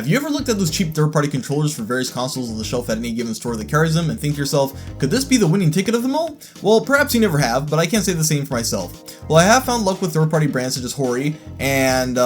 Have you ever looked at those cheap third-party controllers for various consoles on the shelf at any given store that carries them and think to yourself, could this be the winning ticket of them all? Well, perhaps you never have, but I can't say the same for myself. Well, I have found luck with third-party brands such as Hori, and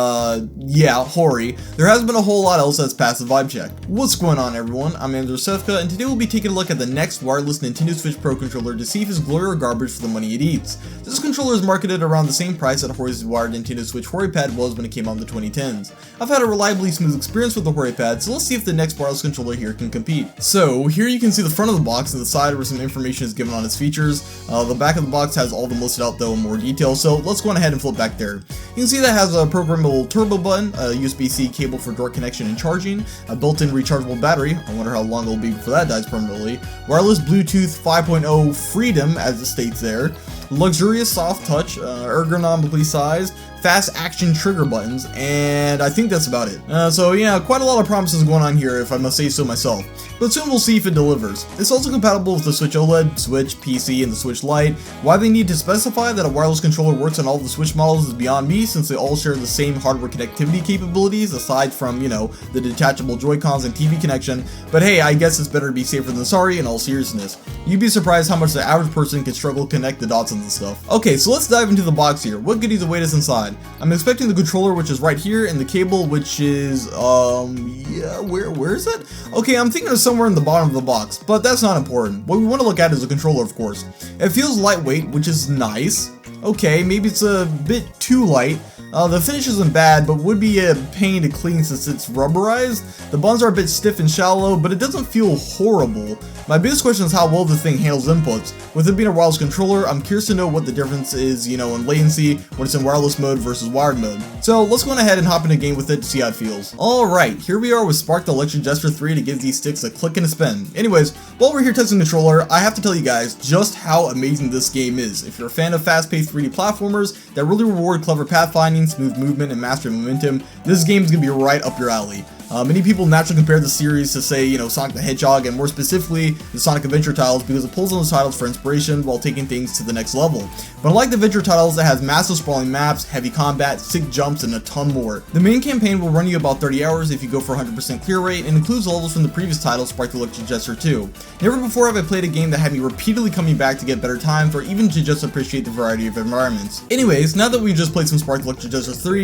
yeah, Hori. There hasn't been a whole lot else that's passed the vibe check. What's going on, everyone? I'm AmzroSevca, and today we'll be taking a look at the next wireless Nintendo Switch Pro controller to see if it's glory or garbage for the money it eats. This controller is marketed around the same price that Hori's wired Nintendo Switch HoriPad was when it came out in the 2010s. I've had a reliably smooth experience with the HoriPad, so let's see if the next wireless controller here can compete. So here you can see the front of the box and the side where some information is given on its features. The back of the box has all of them listed out though in more detail, so let's go on ahead and flip back there. You can see that it has a programmable turbo button, a USB-C cable for direct connection and charging, a built-in rechargeable battery, I wonder how long it'll be before that dies permanently, wireless Bluetooth 5.0 freedom as it states there, luxurious soft touch, ergonomically sized, fast action trigger buttons, and I think that's about it. So yeah, quite a lot of promises going on here if I must say so myself, but soon we'll see if it delivers. It's also compatible with the Switch OLED, Switch, PC, and the Switch Lite. Why they need to specify that a wireless controller works on all the Switch models is beyond me, since they all share the same hardware connectivity capabilities aside from, you know, the detachable Joy-Cons and TV connection, but hey, I guess it's better to be safer than sorry in all seriousness. You'd be surprised how much the average person can struggle to connect the dots on this stuff. Okay, so let's dive into the box here. What goodies await us inside? I'm expecting the controller, which is right here, and the cable, which is, yeah, where is it? Okay, I'm thinking it's somewhere in the bottom of the box, but that's not important. What we want to look at is the controller, of course. It feels lightweight, which is nice. Okay, maybe it's a bit too light. The finish isn't bad, but would be a pain to clean since it's rubberized. The buttons are a bit stiff and shallow, but it doesn't feel horrible. My biggest question is how well the thing handles inputs. With it being a wireless controller, I'm curious to know what the difference is, you know, in latency when it's in wireless mode versus wired mode. So let's go on ahead and hop in a game with it to see how it feels. Alright, here we are with Spark the Electric Jester 3 to give these sticks a click and a spin. Anyways, while we're here testing the controller, I have to tell you guys just how amazing this game is. If you're a fan of fast-paced 3D platformers that really reward clever pathfinding, smooth movement, and mastering momentum, this game is going to be right up your alley. Many people naturally compare the series to, say, you know, Sonic the Hedgehog, and more specifically the Sonic Adventure titles, because it pulls on those titles for inspiration while taking things to the next level. But unlike the Adventure titles, it has massive sprawling maps, heavy combat, sick jumps, and a ton more. The main campaign will run you about 30 hours if you go for 100% clear rate, and includes levels from the previous title, Spark the Electric Jester 2. Never before have I played a game that had me repeatedly coming back to get better times, or even to just appreciate the variety of environments. Anyways, now that we've just played some Spark the Electric Jester 3,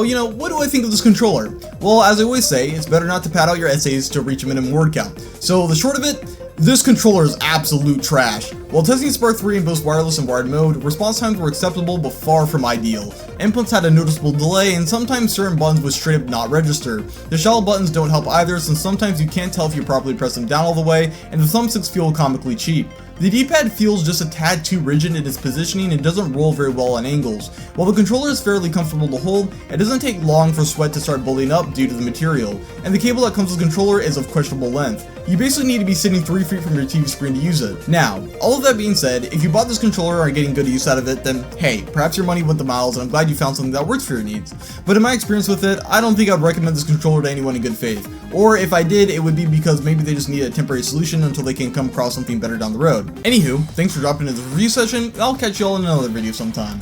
you know, what do I think of this controller? Well, as I always say, it's better not to pad out your essays to reach a minimum word count. So the short of it, this controller is absolute trash. While testing Spark 3 in both wireless and wired mode, response times were acceptable but far from ideal. Inputs had a noticeable delay, and sometimes certain buttons would straight up not register. The shallow buttons don't help either, since sometimes you can't tell if you properly press them down all the way, and the thumbsticks feel comically cheap. The D-pad feels just a tad too rigid in its positioning and doesn't roll very well on angles. While the controller is fairly comfortable to hold, it doesn't take long for sweat to start building up due to the material, and the cable that comes with the controller is of questionable length. You basically need to be sitting 3 feet from your TV screen to use it. Now, all of that being said, if you bought this controller and are getting good use out of it, then hey, perhaps your money went the miles and I'm glad you found something that works for your needs. But in my experience with it, I don't think I'd recommend this controller to anyone in good faith. Or if I did, it would be because maybe they just need a temporary solution until they can come across something better down the road. Anywho, thanks for dropping into this review session. I'll catch you all in another video sometime.